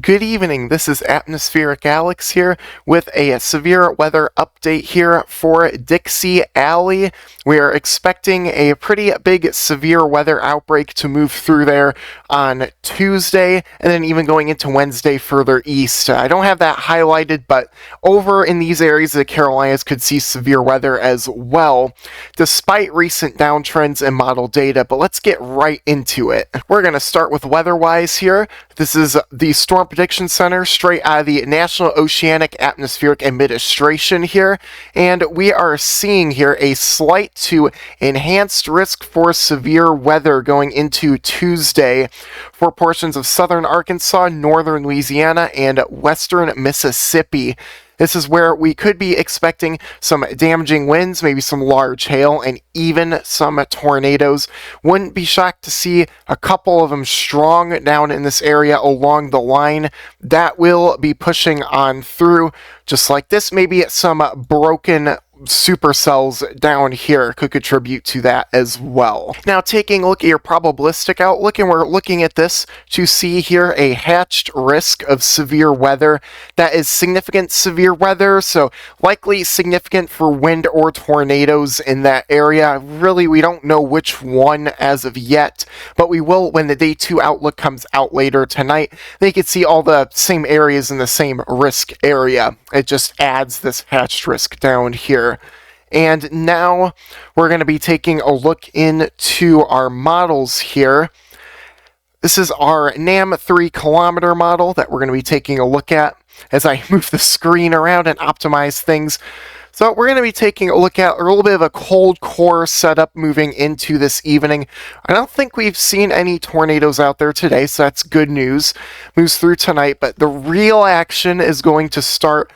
Good evening, this is Atmospheric Alex here with a severe weather update here for Dixie Alley. We are expecting a pretty big severe weather outbreak to move through there on Tuesday and then even going into Wednesday further east. I don't have that highlighted, but over in these areas the Carolinas could see severe weather as well, despite recent downtrends in model data. But let's get right into it. We're going to start with weather-wise here. This is the Storm Prediction Center straight out of the National Oceanic Atmospheric Administration here, and we are seeing here a slight to enhanced risk for severe weather going into Tuesday for portions of southern Arkansas, northern Louisiana, and western Mississippi. This is where we could be expecting some damaging winds, maybe some large hail, and even some tornadoes. Wouldn't be shocked to see a couple of them strong down in this area along the line. That will be pushing on through, just like this. Maybe some broken supercells down here could contribute to that as well. Now, taking a look at your probabilistic outlook, and we're looking at this to see here a hatched risk of severe weather. That is significant severe weather, so likely significant for wind or tornadoes in that area. Really, we don't know which one as of yet, but we will when the day 2 outlook comes out later tonight. They can see all the same areas in the same risk area. It just adds this hatched risk down here. And now we're going to be taking a look into our models here. This is our NAM 3 kilometer model that we're going to be taking a look at as I move the screen around and optimize things. So we're going to be taking a look at a little bit of a cold core setup moving into this evening. I don't think we've seen any tornadoes out there today, so that's good news. Moves through tonight, but the real action is going to start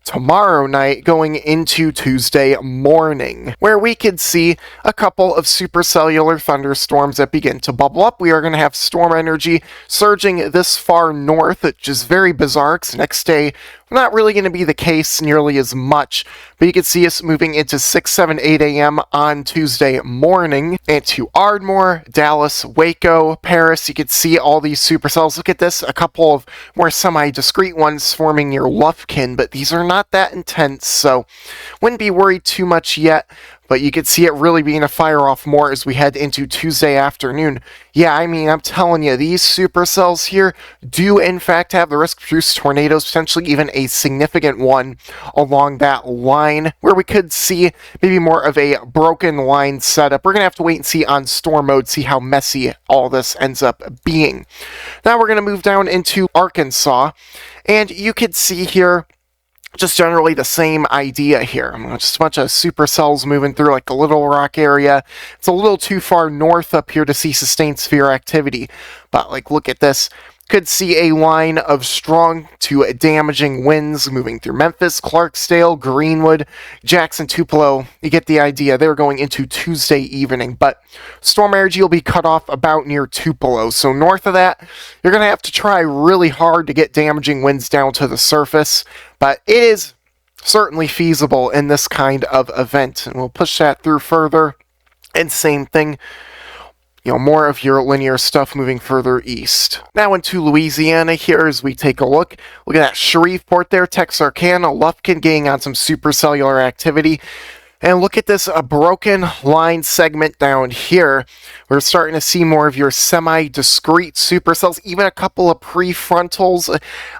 tomorrow night going into Tuesday morning, where we could see a couple of supercellular thunderstorms that begin to bubble up. We are going to have storm energy surging this far north, which is very bizarre because next day not really going to be the case nearly as much, but you can see us moving into 6, 7, 8 a.m. on Tuesday morning into Ardmore, Dallas, Waco, Paris. You can see all these supercells. Look at this, a couple of more semi-discrete ones forming near Lufkin, but these are not that intense, so wouldn't be worried too much yet. But you could see it really being a fire off more as we head into Tuesday afternoon. Yeah, I mean, I'm telling you, these supercells here do in fact have the risk to produce tornadoes, potentially even a significant one along that line, where we could see maybe more of a broken line setup. We're going to have to wait and see on storm mode, see how messy all this ends up being. Now we're going to move down into Arkansas, and you could see here just generally the same idea here. Just a bunch of supercells moving through like the Little Rock area. It's a little too far north up here to see sustained severe activity. But like, look at this. Could see a line of strong to damaging winds moving through Memphis, Clarksdale, Greenwood, Jackson, Tupelo. You get the idea. They're going into Tuesday evening, but storm energy will be cut off about near Tupelo. So north of that, you're going to have to try really hard to get damaging winds down to the surface, but it is certainly feasible in this kind of event, and we'll push that through further. And same thing, more of your linear stuff moving further east. Now into Louisiana here as we take a look. Look at that Shreveport there, Texarkana, Lufkin getting on some supercellular activity. And look at this broken line segment down here. We're starting to see more of your semi-discrete supercells, even a couple of prefrontals.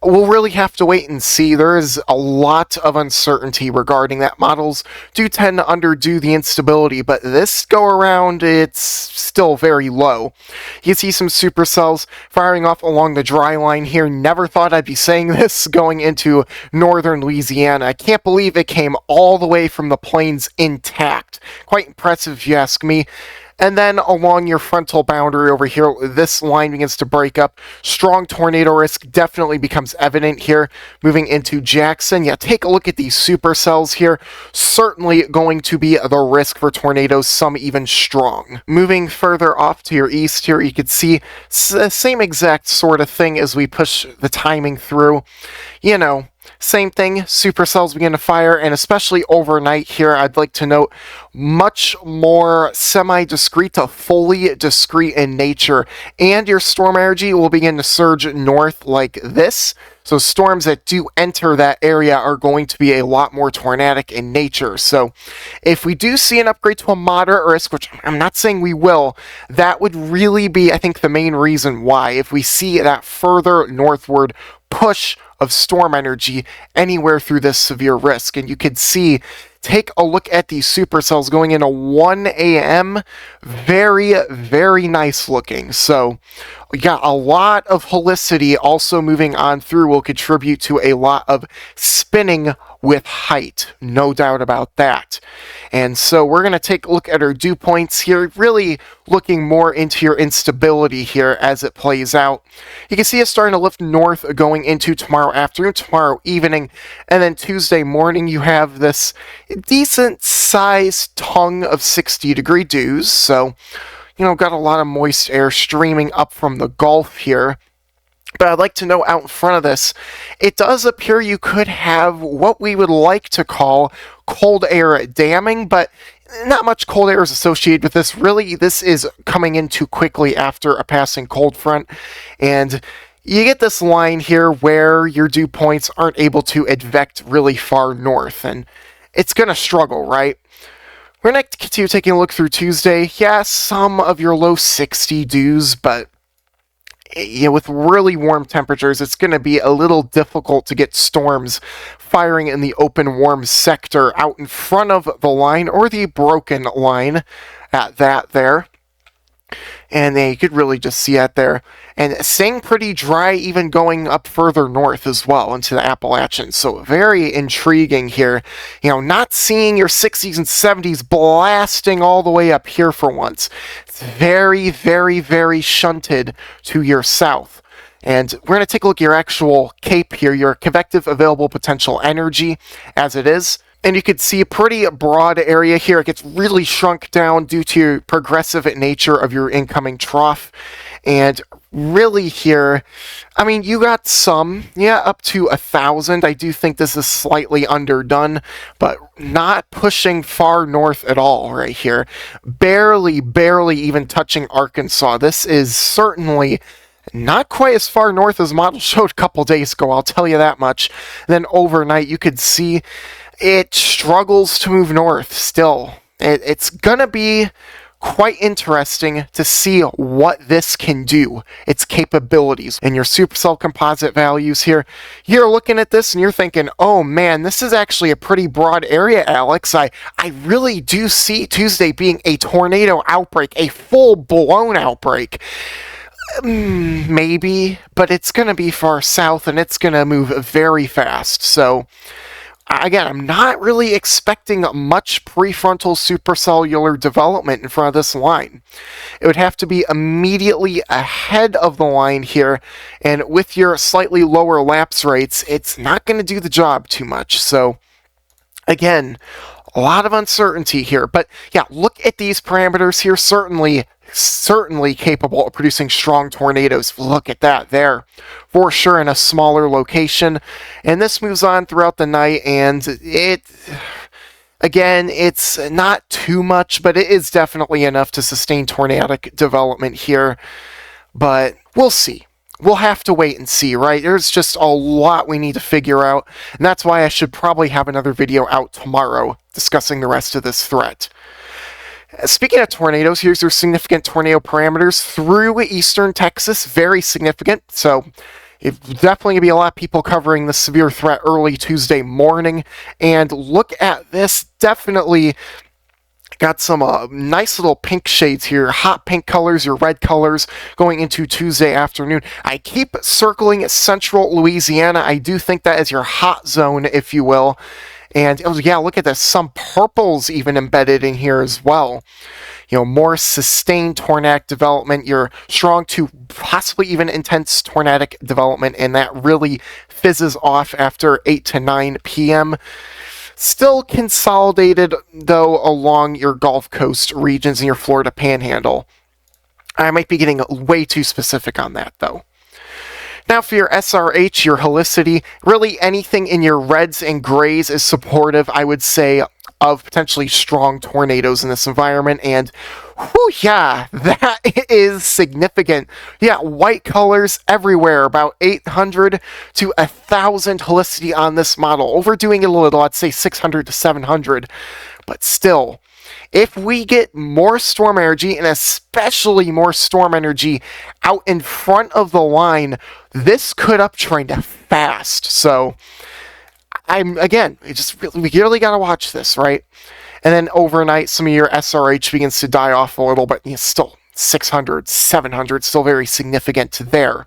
We'll really have to wait and see. There is a lot of uncertainty regarding that. Models do tend to underdo the instability, but this go around, it's still very low. You can see some supercells firing off along the dry line here. Never thought I'd be saying this going into northern Louisiana. I can't believe it came all the way from the plains intact. Quite impressive if you ask me. And then along your frontal boundary over here, this line begins to break up. Strong tornado risk definitely becomes evident here. Moving into Jackson, yeah, take a look at these supercells here. Certainly going to be the risk for tornadoes, some even strong. Moving further off to your east here, you could see the same exact sort of thing as we push the timing through. same thing, supercells begin to fire, and especially overnight here, I'd like to note, much more semi-discrete to fully discrete in nature, and your storm energy will begin to surge north like this. So storms that do enter that area are going to be a lot more tornadic in nature. So if we do see an upgrade to a moderate risk, which I'm not saying we will, that would really be, I think, the main reason why. If we see that further northward push of storm energy anywhere through this severe risk. And you can see, take a look at these supercells going into 1 a.m. Very, very nice looking. So we got a lot of helicity also moving on through will contribute to a lot of spinning with height, no doubt about that. And so we're going to take a look at our dew points here, really looking more into your instability here as it plays out. You can see it starting to lift north going into tomorrow afternoon, tomorrow evening, and then Tuesday morning you have this decent sized tongue of 60-degree dews. So, got a lot of moist air streaming up from the Gulf here. But I'd like to note out in front of this, it does appear you could have what we would like to call cold air damming, but not much cold air is associated with this. Really, this is coming in too quickly after a passing cold front, and you get this line here where your dew points aren't able to advect really far north, and it's going to struggle, right? We're going to continue taking a look through Tuesday. Yeah, some of your low 60 dews, but with really warm temperatures, it's going to be a little difficult to get storms firing in the open, warm sector out in front of the line, or the broken line at that there. And you could really just see it there. And staying pretty dry, even going up further north as well into the Appalachians. So very intriguing here. Not seeing your 60s and 70s blasting all the way up here for once. It's very, very, very shunted to your south. And we're going to take a look at your actual CAPE here, your convective available potential energy as it is. And you can see a pretty broad area here. It gets really shrunk down due to progressive nature of your incoming trough. And really here, you got some, up to 1,000. I do think this is slightly underdone, but not pushing far north at all right here. Barely even touching Arkansas. This is certainly not quite as far north as model showed a couple days ago, I'll tell you that much. Then overnight, you could see it struggles to move north still. It's going to be quite interesting to see what this can do, its capabilities. And your supercell composite values here, you're looking at this and you're thinking, oh man, this is actually a pretty broad area, Alex. I really do see Tuesday being a tornado outbreak, a full-blown outbreak. Maybe, but it's going to be far south and it's going to move very fast. So again, I'm not really expecting much prefrontal supercellular development in front of this line. It would have to be immediately ahead of the line here, and with your slightly lower lapse rates, it's not going to do the job too much. So again, a lot of uncertainty here, but yeah, look at these parameters here. Certainly capable of producing strong tornadoes. Look at that there, for sure, in a smaller location. And this moves on throughout the night, and it's not too much, but it is definitely enough to sustain tornadic development here. But we'll see. We'll have to wait and see, right? There's just a lot we need to figure out, and that's why I should probably have another video out tomorrow discussing the rest of this threat. Speaking of tornadoes, here's your significant tornado parameters through eastern Texas. Very significant. So it's definitely going to be a lot of people covering the severe threat early Tuesday morning. And look at this. Definitely got some nice little pink shades here. Hot pink colors, your red colors going into Tuesday afternoon. I keep circling central Louisiana. I do think that is your hot zone, if you will. And yeah, look at this. Some purples even embedded in here as well. More sustained tornadic development. You're strong to possibly even intense tornadic development, and that really fizzes off after 8 to 9 p.m. Still consolidated, though, along your Gulf Coast regions and your Florida Panhandle. I might be getting way too specific on that, though. Now for your SRH, your helicity, really anything in your reds and grays is supportive, I would say, of potentially strong tornadoes in this environment, and whew, yeah, that is significant. Yeah, white colors everywhere, about 800 to 1,000 helicity on this model. Overdoing it a little, I'd say 600 to 700, but still, if we get more storm energy, and especially more storm energy out in front of the line, this could uptrend fast. So, we really gotta watch this, right? And then overnight, some of your SRH begins to die off a little, but still 600, 700, still very significant there.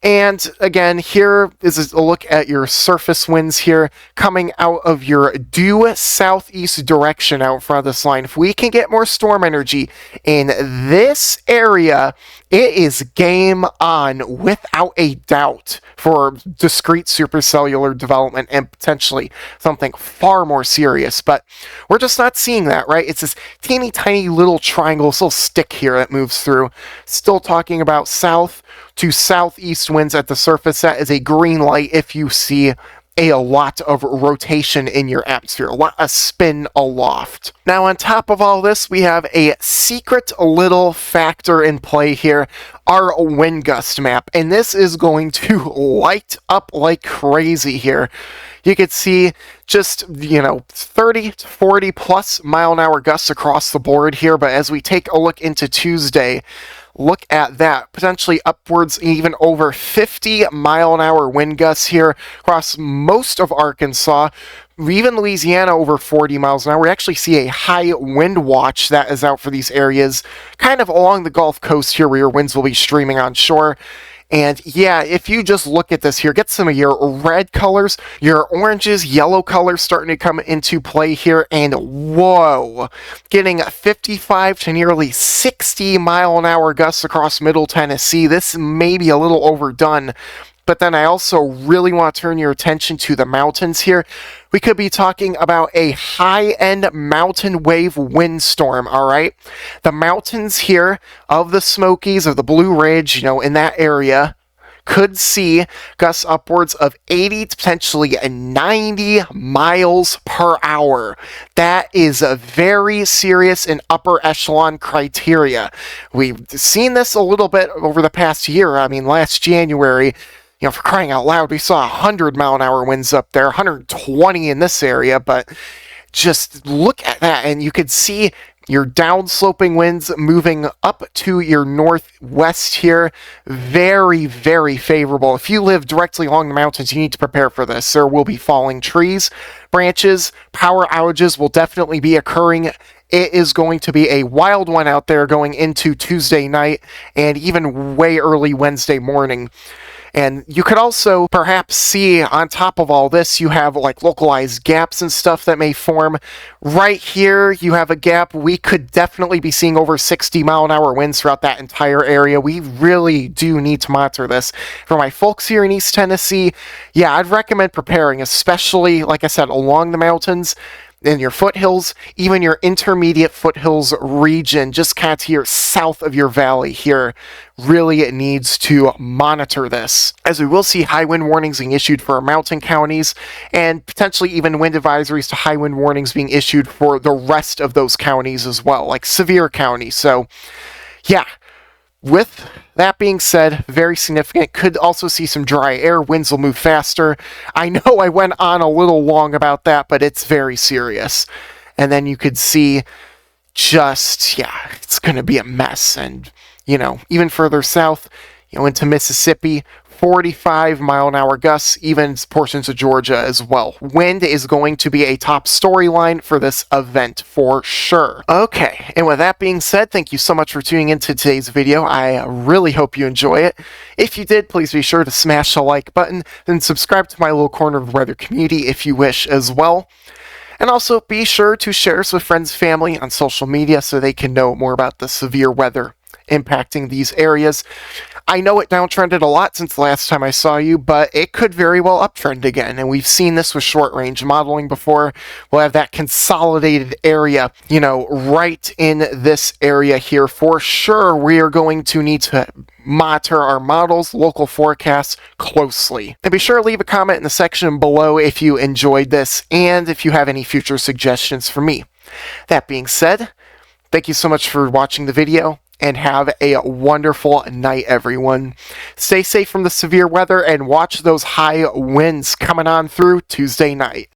And again, here is a look at your surface winds here coming out of your due southeast direction out in front of this line. If we can get more storm energy in this area, it is game on without a doubt for discrete supercellular development and potentially something far more serious. But we're just not seeing that, right? It's this teeny tiny little triangle, this little stick here that moves through. Still talking about south to southeast winds at the surface. That is a green light if you see a lot of rotation in your atmosphere, a lot of spin aloft. Now on top of all this, we have a secret little factor in play here, our wind gust map, and this is going to light up like crazy here. You could see just, 30 to 40 plus mile an hour gusts across the board here, but as we take a look into Tuesday, look at that, potentially upwards even over 50 mile an hour wind gusts here across most of Arkansas, even Louisiana over 40 miles an hour. We actually see a high wind watch that is out for these areas, kind of along the Gulf Coast here where your winds will be streaming on shore. And yeah, if you just look at this here, get some of your red colors, your oranges, yellow colors starting to come into play here, and whoa, getting 55 to nearly 60 mile an hour gusts across Middle Tennessee. This may be a little overdone, but then I also really want to turn your attention to the mountains here. We could be talking about a high-end mountain wave windstorm, all right? The mountains here of the Smokies, of the Blue Ridge, in that area, could see gusts upwards of 80 to potentially 90 miles per hour. That is a very serious and upper echelon criteria. We've seen this a little bit over the past year. I mean, last January, for crying out loud, we saw 100 mile an hour winds up there, 120 in this area, but just look at that, and you could see your downsloping winds moving up to your northwest here. Very, very favorable. If you live directly along the mountains, you need to prepare for this. There will be falling trees, branches, power outages will definitely be occurring. It is going to be a wild one out there going into Tuesday night and even way early Wednesday morning. And you could also perhaps see on top of all this, you have like localized gaps and stuff that may form. Right here, you have a gap. We could definitely be seeing over 60 mile an hour winds throughout that entire area. We really do need to monitor this. For my folks here in East Tennessee, yeah, I'd recommend preparing, especially, like I said, along the mountains, in your foothills, even your intermediate foothills region, just kind of here south of your valley here, really it needs to monitor this, as we will see high wind warnings being issued for mountain counties, and potentially even wind advisories to high wind warnings being issued for the rest of those counties as well, like severe counties. So, yeah. With that being said, very significant. Could also see some dry air. Winds will move faster. I know I went on a little long about that, but it's very serious. And then you could see it's going to be a mess. And, even further south, into Mississippi, 45 mile an hour gusts, even portions of Georgia as well. Wind is going to be a top storyline for this event for sure. Okay, and with that being said, thank you so much for tuning into today's video. I really hope you enjoy it. If you did, please be sure to smash the like button and subscribe to my little corner of the weather community if you wish as well. And also be sure to share this with friends and family on social media so they can know more about the severe weather impacting these areas. I know it downtrended a lot since the last time I saw you, but it could very well uptrend again, and we've seen this with short-range modeling before. We'll have that consolidated area, right in this area here. For sure, we are going to need to monitor our models, local forecasts closely. And be sure to leave a comment in the section below if you enjoyed this and if you have any future suggestions for me. That being said, thank you so much for watching the video, and have a wonderful night, everyone. Stay safe from the severe weather and watch those high winds coming on through Tuesday night.